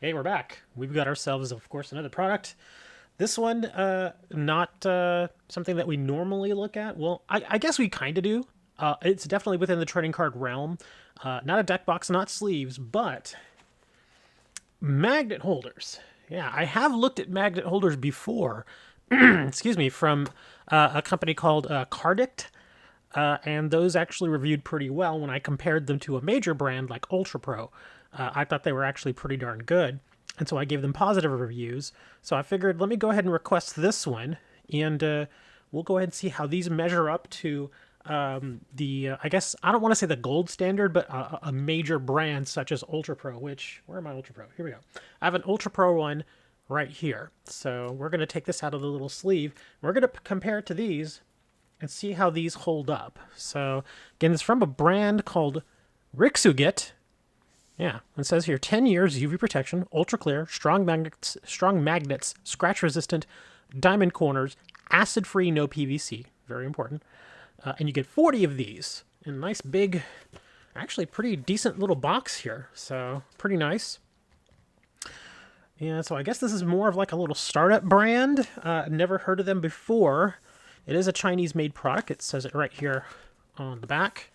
Hey, we're back. We've got ourselves, of course, another product. This one, not something that we normally look at. Well, I guess we kind of do. It's definitely within the trading card realm. Not a deck box, not sleeves, but magnet holders. Yeah, I have looked at magnet holders before. Excuse me, from a company called Cardict. And those actually reviewed pretty well when I compared them to a major brand like Ultra Pro. I thought they were actually pretty darn good, and so I gave them positive reviews. So I figured, let me go ahead and request this one, and we'll go ahead and see how these measure up to I guess, I don't want to say the gold standard, but a major brand such as Ultra Pro, which, where are my Ultra Pro? Here we go. I have an Ultra Pro one right here. So we're going to take this out of the little sleeve. We're going to compare it to these and see how these hold up. So again, it's from a brand called Rixugit. Yeah, it says here 10 years UV protection, ultra clear, strong magnets, scratch resistant, diamond corners, acid free, no PVC. Very important. And you get 40 of these in a nice big, actually pretty decent little box here. So pretty nice. And so I guess this is more of like a little startup brand. Never heard of them before. It is a Chinese-made product. It says it right here on the back.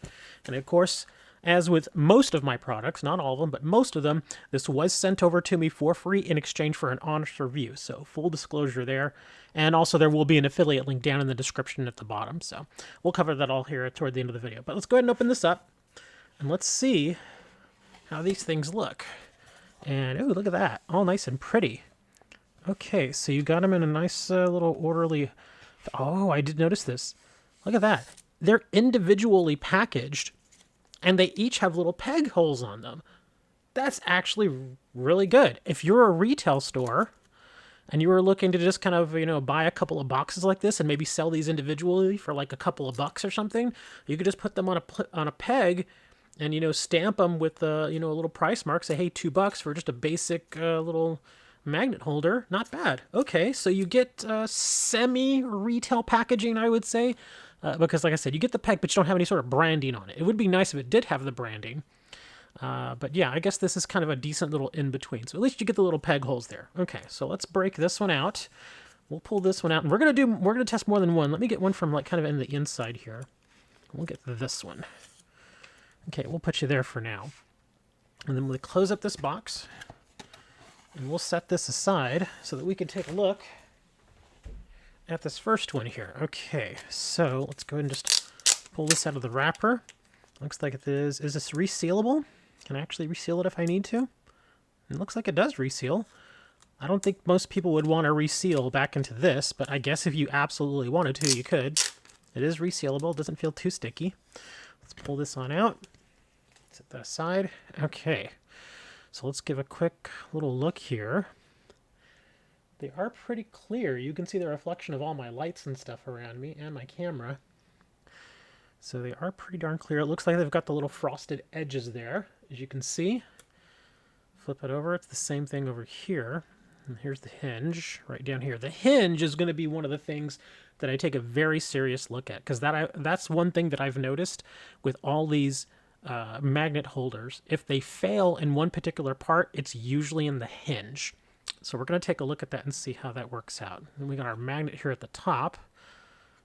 And of course, as with most of my products, not all of them, but most of them, this was sent over to me for free in exchange for an honest review. So full disclosure there. And also there will be an affiliate link down in the description at the bottom. So we'll cover that all here toward the end of the video. But let's go ahead and open this up. And let's see how these things look. And, ooh, look at that. All nice and pretty. Okay, so you got them in a nice little orderly... Oh, I did notice this. Look at that. They're individually packaged, and they each have little peg holes on them. That's actually really good. If you're a retail store and you were looking to just kind of, buy a couple of boxes like this and maybe sell these individually for like a couple of bucks or something, you could just put them on a peg and, stamp them with, a little price mark. Say, hey, $2 for just a basic little magnet holder. Not bad. Okay, so you get semi-retail packaging, I would say. Because, like I said, you get the peg, but you don't have any sort of branding on it. It would be nice if it did have the branding. But yeah, I guess this is kind of a decent little in-between. So at least you get the little peg holes there. Okay, so let's break this one out. We'll pull this one out, and we're gonna test more than one. Let me get one from like kind of in the inside here. We'll get this one. Okay, we'll put you there for now. And then we'll close up this box, and we'll set this aside so that we can take a look at this first one here. Okay, so let's go ahead and just pull this out of the wrapper. Looks like it is. Is this resealable? Can I actually reseal it if I need to? It looks like it does reseal. I don't think most people would want to reseal back into this, but I guess if you absolutely wanted to, you could. It is resealable. It doesn't feel too sticky. Let's pull this on out. Set that aside. Okay, so let's give a quick little look here. They are pretty clear. You can see the reflection of all my lights and stuff around me and my camera. So they are pretty darn clear. It looks like they've got the little frosted edges there, as you can see. Flip it over. It's the same thing over here. And here's the hinge right down here. The hinge is going to be one of the things that I take a very serious look at, because that's one thing that I've noticed with all these magnet holders. If they fail in one particular part, it's usually in the hinge. So we're going to take a look at that and see how that works out. And we got our magnet here at the top.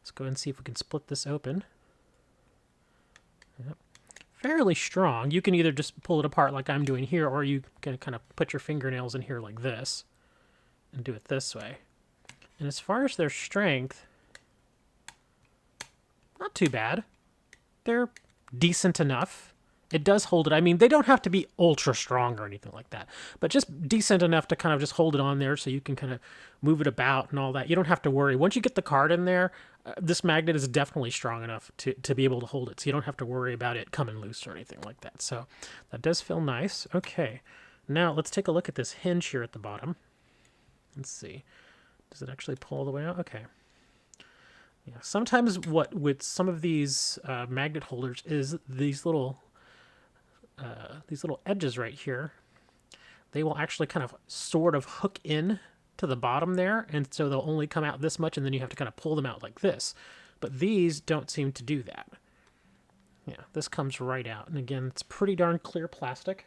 Let's go ahead and see if we can split this open. Yep. Fairly strong. You can either just pull it apart like I'm doing here, or you can kind of put your fingernails in here like this and do it this way. And as far as their strength, not too bad. They're decent enough. It does hold it. I mean, they don't have to be ultra strong or anything like that, but just decent enough to kind of just hold it on there so you can kind of move it about and all that. You don't have to worry. Once you get the card in there, this magnet is definitely strong enough to be able to hold it, so you don't have to worry about it coming loose or anything like that. So that does feel nice. Okay, now let's take a look at this hinge here at the bottom. Let's see. Does it actually pull all the way out? Okay. Yeah. Sometimes what with some of these magnet holders is these little edges right here, they will actually kind of sort of hook in to the bottom there, and so they'll only come out this much, and then you have to kind of pull them out like this. But these don't seem to do that. Yeah, this comes right out, and again, it's pretty darn clear plastic.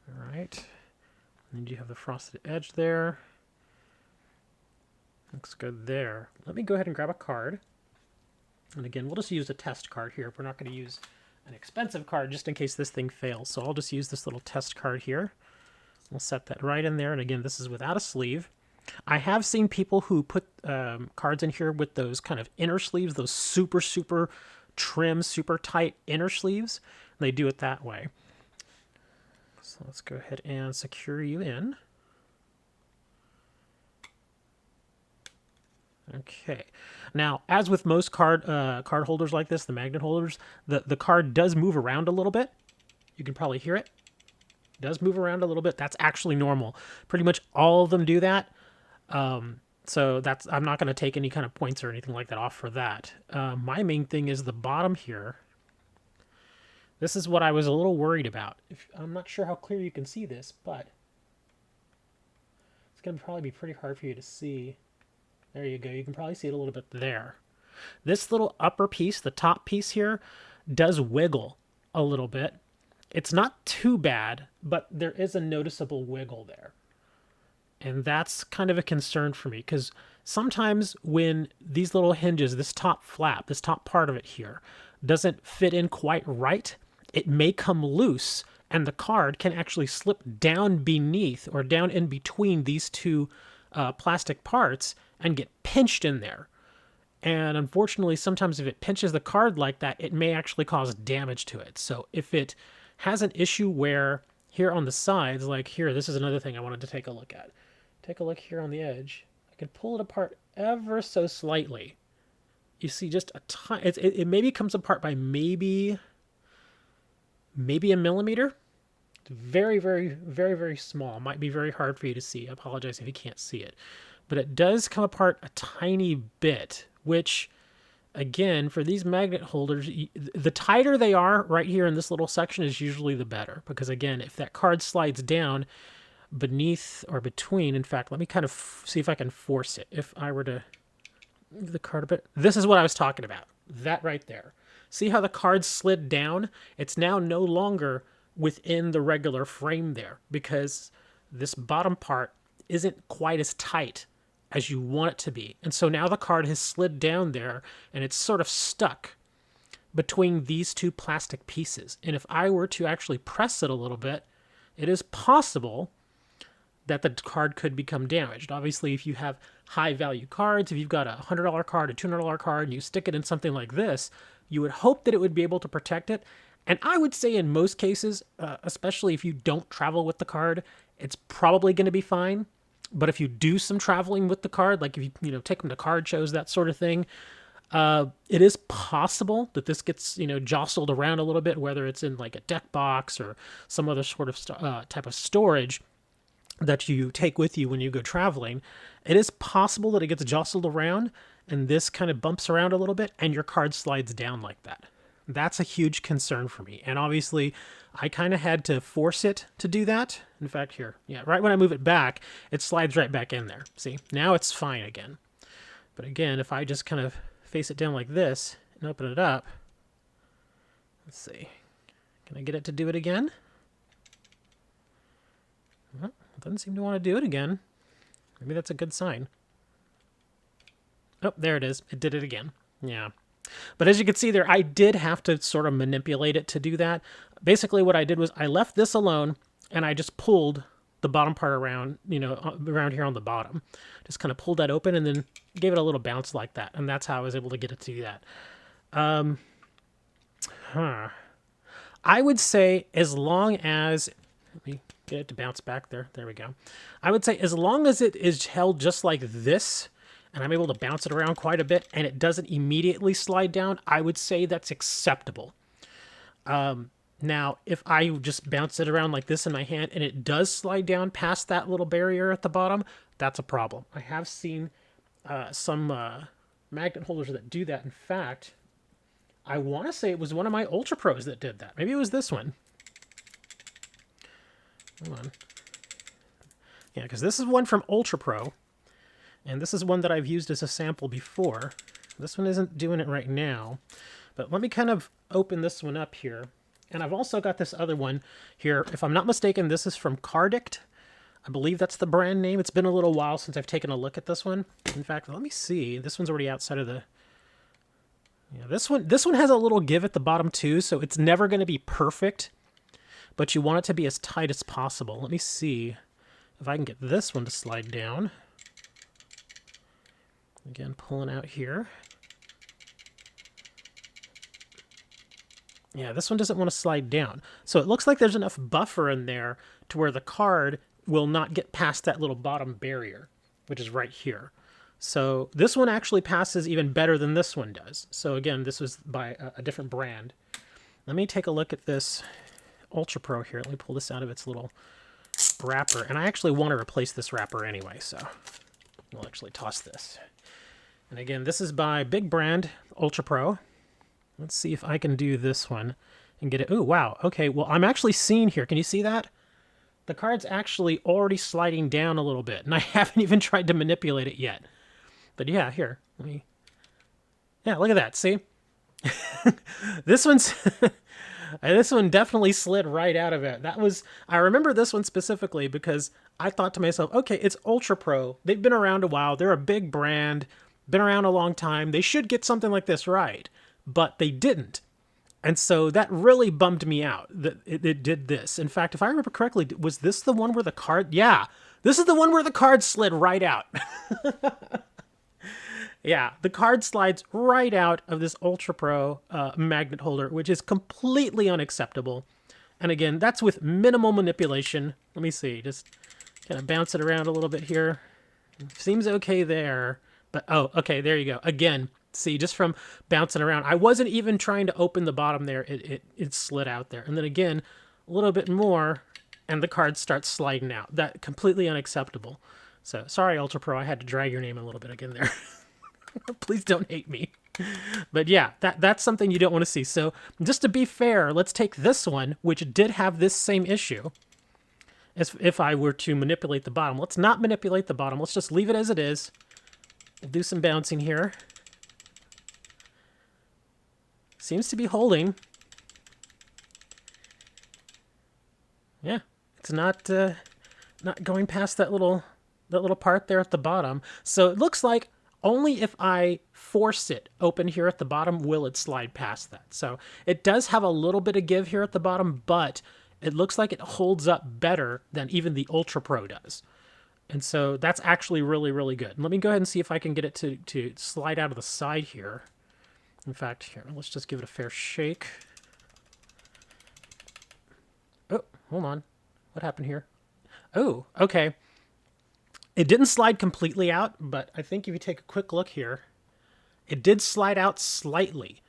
All right, And you have the frosted edge there. Looks good there. Let me go ahead and grab a card. And again, we'll just use a test card here. We're not going to use an expensive card just in case this thing fails. So I'll just use this little test card here. We'll set that right in there. And again, this is without a sleeve. I have seen people who put cards in here with those kind of inner sleeves, those super, super trim, super tight inner sleeves. They do it that way. So let's go ahead and secure you in. Okay. Now, as with most card holders like this, the magnet holders, the card does move around a little bit. You can probably hear it. It does move around a little bit. That's actually normal. Pretty much all of them do that. So I'm not going to take any kind of points or anything like that off for that. My main thing is the bottom here. This is what I was a little worried about. I'm not sure how clear you can see this, but it's going to probably be pretty hard for you to see. There you go. You can probably see it a little bit there. This little upper piece, the top piece here, does wiggle a little bit. It's not too bad, but there is a noticeable wiggle there. And that's kind of a concern for me because sometimes when these little hinges, this top flap, this top part of it here, doesn't fit in quite right, it may come loose and the card can actually slip down beneath or down in between these two plastic parts and get pinched in there. And unfortunately, sometimes if it pinches the card like that, it may actually cause damage to it. So if it has an issue where here on the sides, like here, this is another thing I wanted to take a look at. Take a look here on the edge. I can pull it apart ever so slightly. You see just a tiny, it maybe comes apart by maybe a millimeter. It's very, very, very, very small. It might be very hard for you to see. I apologize if you can't see it. But it does come apart a tiny bit, which, again, for these magnet holders, the tighter they are right here in this little section is usually the better. Because, again, if that card slides down beneath or between, in fact, let me kind of see if I can force it. If I were to move the card a bit, this is what I was talking about. That right there. See how the card slid down? It's now no longer within the regular frame there because this bottom part isn't quite as tight as you want it to be. And so now the card has slid down there and it's sort of stuck between these two plastic pieces. And if I were to actually press it a little bit, it is possible that the card could become damaged. Obviously, if you have high value cards, if you've got a $100 card, a $200 card, and you stick it in something like this, you would hope that it would be able to protect it. And I would say in most cases, especially if you don't travel with the card, it's probably going to be fine. But if you do some traveling with the card, like if you take them to card shows, that sort of thing, it is possible that this gets jostled around a little bit, whether it's in like a deck box or some other sort of type of storage that you take with you when you go traveling. It is possible that it gets jostled around and this kind of bumps around a little bit and your card slides down like that. That's a huge concern for me. And obviously, I kind of had to force it to do that. In fact, here, yeah, right when I move it back, it slides right back in there. See, now it's fine again. But again, if I just kind of face it down like this and open it up, let's see. Can I get it to do it again? Well, it doesn't seem to want to do it again. Maybe that's a good sign. Oh, there it is. It did it again. Yeah. But as you can see there, I did have to sort of manipulate it to do that. Basically, what I did was I left this alone, and I just pulled the bottom part around, around here on the bottom. Just kind of pulled that open and then gave it a little bounce like that. And that's how I was able to get it to do that. I would say as long as... Let me get it to bounce back there. There we go. I would say as long as it is held just like this, and I'm able to bounce it around quite a bit, and it doesn't immediately slide down, I would say that's acceptable. Now, if I just bounce it around like this in my hand, and it does slide down past that little barrier at the bottom, that's a problem. I have seen some magnet holders that do that. In fact, I want to say it was one of my Ultra Pros that did that. Maybe it was this one. Hold on. Yeah, because this is one from Ultra Pro. And this is one that I've used as a sample before. This one isn't doing it right now. But let me kind of open this one up here. And I've also got this other one here. If I'm not mistaken, this is from Cardict. I believe that's the brand name. It's been a little while since I've taken a look at this one. In fact, let me see. This one's already outside of the... Yeah, this one has a little give at the bottom too, so it's never going to be perfect, but you want it to be as tight as possible. Let me see if I can get this one to slide down. Again, pulling out here. Yeah, this one doesn't want to slide down. So it looks like there's enough buffer in there to where the card will not get past that little bottom barrier, which is right here. So this one actually passes even better than this one does. So again, this was by a different brand. Let me take a look at this Ultra Pro here. Let me pull this out of its little wrapper. And I actually want to replace this wrapper anyway, so we'll actually toss this. And again, this is by big brand Ultra Pro. Let's see if I can do this one and get it. Oh, wow. Okay, well, I'm actually seeing here. Can you see that? The card's actually already sliding down a little bit, and I haven't even tried to manipulate it yet. But yeah, here. Yeah, look at that. See? This one's... This one definitely slid right out of it. I remember this one specifically because I thought to myself, okay, it's Ultra Pro. They've been around a while. They're a big brand. Been around a long time. They should get something like this right. But they didn't. And so that really bummed me out that it did this. In fact, if I remember correctly, was this the one where the card... Yeah, this is the one where the card slid right out. Yeah, the card slides right out of this Ultra Pro magnet holder, which is completely unacceptable. And again, that's with minimal manipulation. Let me see, just kind of bounce it around a little bit here. Seems okay there, but oh, okay, there you go. Again, see, just from bouncing around, I wasn't even trying to open the bottom there. It slid out there. And then again, a little bit more, and the card starts sliding out. That completely unacceptable. So, sorry, Ultra Pro, I had to drag your name a little bit again there. Please don't hate me. But yeah, that's something you don't want to see. So just to be fair, let's take this one, which did have this same issue, as if I were to manipulate the bottom. Let's not manipulate the bottom. Let's just leave it as it is. We'll do some bouncing here. Seems to be holding. Yeah, it's not going past that little part there at the bottom. So it looks like only if I force it open here at the bottom will it slide past that. So it does have a little bit of give here at the bottom, but it looks like it holds up better than even the Ultra Pro does. And so that's actually really, really good. And let me go ahead and see if I can get it to slide out of the side here. In fact, here, let's just give it a fair shake. Oh, hold on. What happened here? Oh, okay. It didn't slide completely out, but I think if you take a quick look here, it did slide out slightly.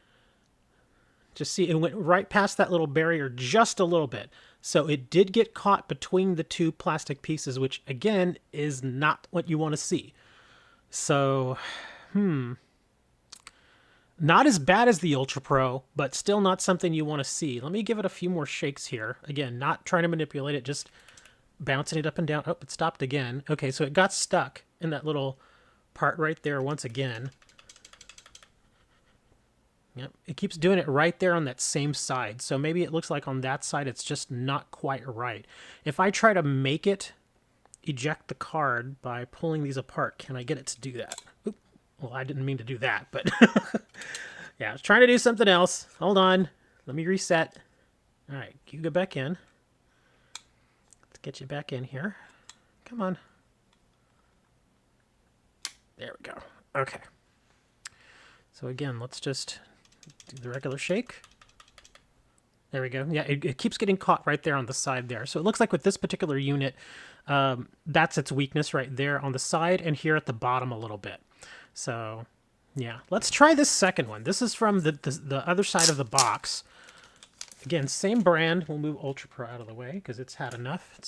Just see, it went right past that little barrier just a little bit. So it did get caught between the two plastic pieces, which, again, is not what you want to see. So, not as bad as the Ultra Pro, but still not something you want to see. Let me give it a few more shakes here. Again, not trying to manipulate it, just bouncing it up and down. Oh, it stopped again. Okay, so it got stuck in that little part right there once again. Yep, it keeps doing it right there on that same side. So maybe it looks like on that side it's just not quite right. If I try to make it eject the card by pulling these apart, can I get it to do that? Oop. Well, I didn't mean to do that, but yeah, I was trying to do something else. Hold on. Let me reset. All right, you go back in. Get you back in here. Come on. There we go. Okay. So again, let's just do the regular shake. There we go. Yeah, it keeps getting caught right there on the side there. So it looks like with this particular unit, that's its weakness right there on the side and here at the bottom a little bit. So yeah, let's try this second one. This is from the other side of the box. Again, same brand. We'll move Ultra Pro out of the way because it's had enough.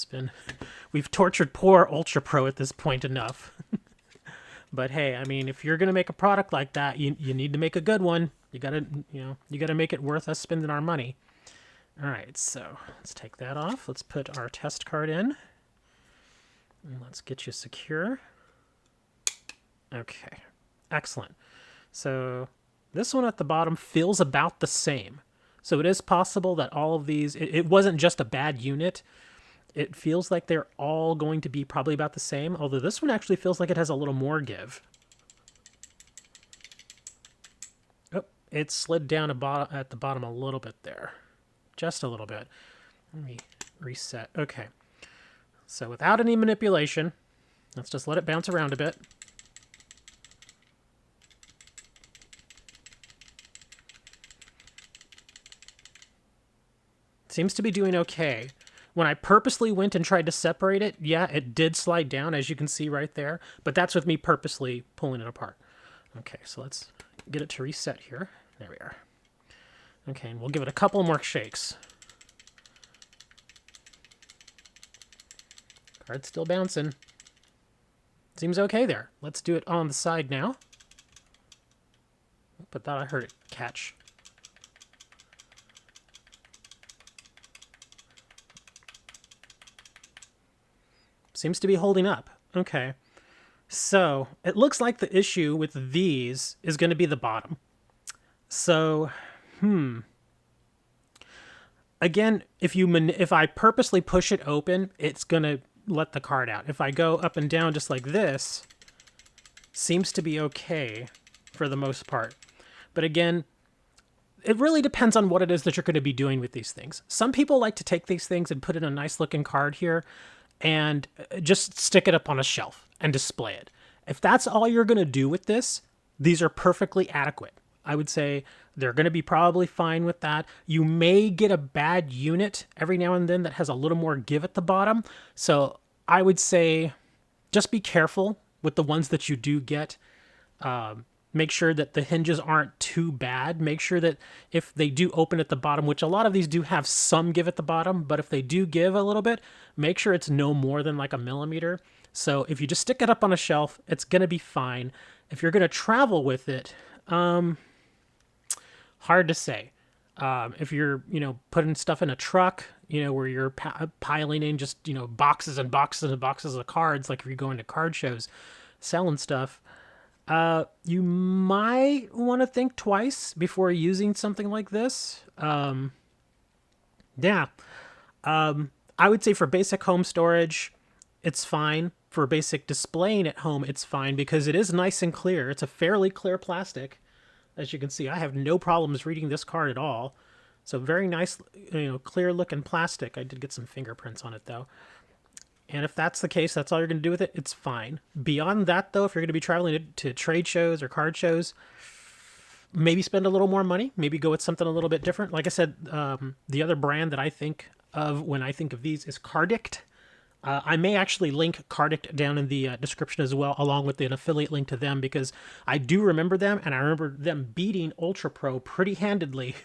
We've tortured poor Ultra Pro at this point enough. But hey, I mean, if you're gonna make a product like that, you need to make a good one. You gotta make it worth us spending our money. All right, so let's take that off. Let's put our test card in, and let's get you secure. Okay, excellent. So this one at the bottom feels about the same. So it is possible that all of these, it wasn't just a bad unit. it feels like they're all going to be probably about the same, although this one actually feels like it has a little more give. Oh, it slid down at the bottom a little bit there. Just a little bit. Let me reset. Okay. So without any manipulation, let's just let it bounce around a bit. Seems to be doing okay. When I purposely went and tried to separate it, yeah, it did slide down, as you can see right there. But that's with me purposely pulling it apart. Okay, so let's get it to reset here. There we are. Okay, and we'll give it a couple more shakes. Card's still bouncing. Seems okay there. Let's do it on the side now. But thought I heard it catch. Seems to be holding up. Okay. So, it looks like the issue with these is going to be the bottom. So, again, if I purposely push it open, it's going to let the card out. If I go up and down just like this, seems to be okay for the most part. But again, it really depends on what it is that you're going to be doing with these things. Some people like to take these things and put in a nice looking card here and just stick it up on a shelf and display it. If that's all you're going to do with this, these are perfectly adequate. I would say they're going to be probably fine with that. You may get a bad unit every now and then that has a little more give at the bottom. So I would say just be careful with the ones that you do get. Make sure that the hinges aren't too bad. Make sure that if they do open at the bottom, which a lot of these do have some give at the bottom, but if they do give a little bit, make sure it's no more than like a millimeter. So if you just stick it up on a shelf, it's going to be fine. If you're going to travel with it, hard to say. If you're, putting stuff in a truck, where you're piling in just, boxes and boxes and boxes of cards, like if you're going to card shows, selling stuff, you might want to think twice before using something like this. Yeah. I would say for basic home storage, it's fine. For basic displaying at home, it's fine because it is nice and clear. It's a fairly clear plastic. As you can see, I have no problems reading this card at all. So very nice, clear looking plastic. I did get some fingerprints on it though. And if that's the case, that's all you're going to do with it, it's fine. Beyond that, though, if you're going to be traveling to trade shows or card shows, maybe spend a little more money. Maybe go with something a little bit different. Like I said, the other brand that I think of when I think of these is Cardict. I may actually link Cardict down in the description as well, along with an affiliate link to them, because I do remember them, and I remember them beating Ultra Pro pretty handedly.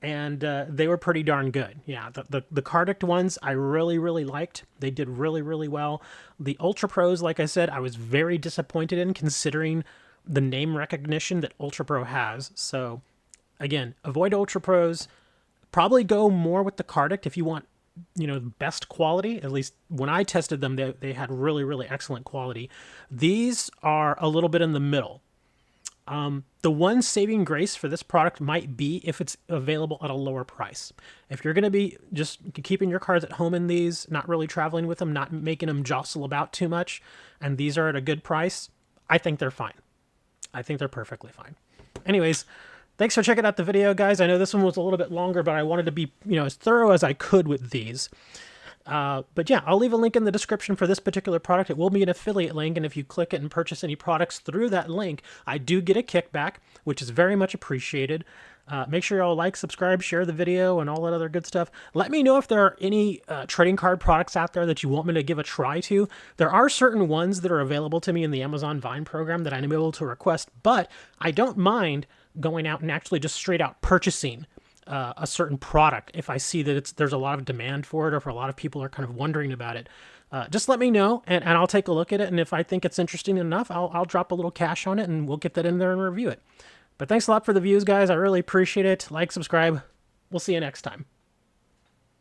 And they were pretty darn good. Yeah, the Cardict ones I really, really liked. They did really, really well. The Ultra Pros, like I said, I was very disappointed in, considering the name recognition that Ultra Pro has. So, again, avoid Ultra Pros. Probably go more with the Cardict if you want, best quality. At least when I tested them, they had really, really excellent quality. These are a little bit in the middle. The one saving grace for this product might be if it's available at a lower price. If you're going to be just keeping your cards at home in these, not really traveling with them, not making them jostle about too much, and these are at a good price, I think they're fine. I think they're perfectly fine. Anyways, thanks for checking out the video, guys. I know this one was a little bit longer, but I wanted to be, as thorough as I could with these. But yeah, I'll leave a link in the description for this particular product. It will be an affiliate link, and if you click it and purchase any products through that link, I do get a kickback, which is very much appreciated. Make sure y'all like, subscribe, share the video, and all that other good stuff. Let me know if there are any trading card products out there that you want me to give a try to. There are certain ones that are available to me in the Amazon Vine program that I'm able to request, but I don't mind going out and actually just straight out purchasing a certain product if I see that there's a lot of demand for it, or if a lot of people are kind of wondering about it. Just let me know, and I'll take a look at it, and if I think it's interesting enough, I'll drop a little cash on it, and we'll get that in there and review it. But thanks a lot for the views, guys. I really appreciate it. Like, subscribe. We'll see you next time.